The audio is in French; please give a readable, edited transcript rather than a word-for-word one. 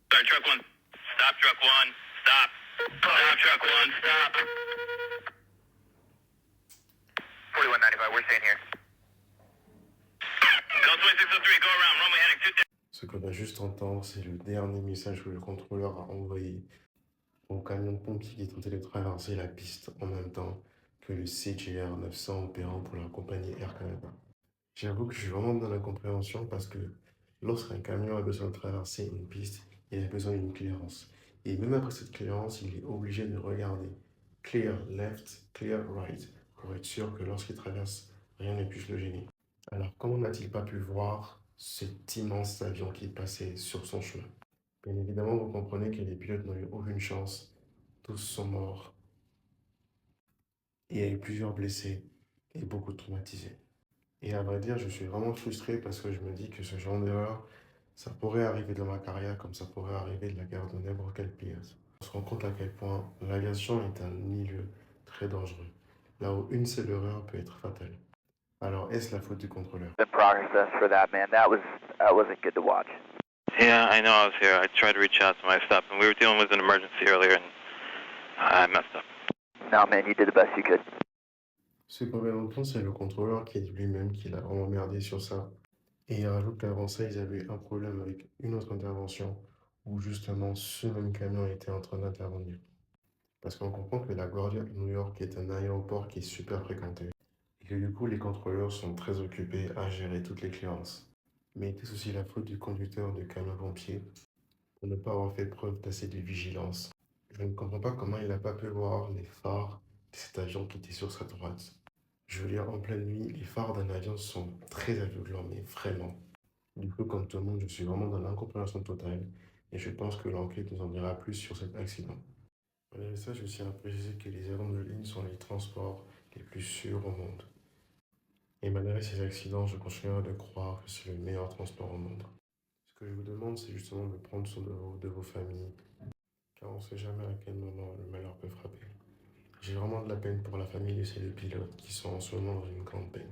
Sorry, truck one. Stop, truck one. Stop. Stop, truck one. Stop. 4195, we're staying here. Go 2603, go around. Runway heading 2. Ce qu'on va juste entendre, c'est le dernier message que le contrôleur a envoyé au camion de pompiers qui tentait de traverser la piste en même temps que le CGR 900 opérant pour la compagnie Air Canada. J'avoue que je suis vraiment dans l'incompréhension parce que lorsqu'un camion a besoin de traverser une piste, il a besoin d'une clearance. Et même après cette clearance, il est obligé de regarder clear left, clear right pour être sûr que lorsqu'il traverse, rien ne puisse le gêner. Alors, comment n'a-t-il pas pu voir cet immense avion qui passait sur son chemin? Bien évidemment, vous comprenez que les pilotes n'ont eu aucune chance. Tous sont morts. Et il y a eu plusieurs blessés et beaucoup de traumatisés. Et à vrai dire, je suis vraiment frustré parce que je me dis que ce genre d'erreur, ça pourrait arriver dans ma carrière comme ça pourrait arriver de la gare de n'importe quel pilote. On se rend compte à quel point l'aviation est un milieu très dangereux, là où une seule erreur peut être fatale. Alors, est-ce la faute du contrôleur? The process for that, man. That wasn't good to watch. Yeah, I know I was here. I tried to reach out to my stuff, and we were dealing with an emergency earlier, and I messed up. No, man, you did the best you could. Ce qu'on vient d'entendre, c'est le contrôleur qui dit lui-même qu'il a vraiment merdé sur ça. Et il rajoute qu'avant ça, ils avaient eu un problème avec une autre intervention où justement ce même camion était en train d'intervenir. Parce qu'on comprend que la Guardia New York est un aéroport qui est super fréquenté. Et que du coup, les contrôleurs sont très occupés à gérer toutes les clearances. Mais était aussi la faute du conducteur de camion pompier pour ne pas avoir fait preuve d'assez de vigilance. Je ne comprends pas comment il n'a pas pu voir les phares de cet avion qui était sur sa droite. Je veux dire, en pleine nuit, les phares d'un avion sont très aveuglants, mais vraiment. Du coup, comme tout le monde, je suis vraiment dans l'incompréhension totale et je pense que l'enquête nous en dira plus sur cet accident. Malgré ça, je tiens à préciser que les avions de ligne sont les transports les plus sûrs au monde. Et malgré ces accidents, je continuerai de croire que c'est le meilleur transport au monde. Ce que je vous demande, c'est justement de prendre soin de vos familles, car on ne sait jamais à quel moment le malheur peut frapper. J'ai vraiment de la peine pour la famille de ces deux pilotes qui sont en ce moment dans une grande peine.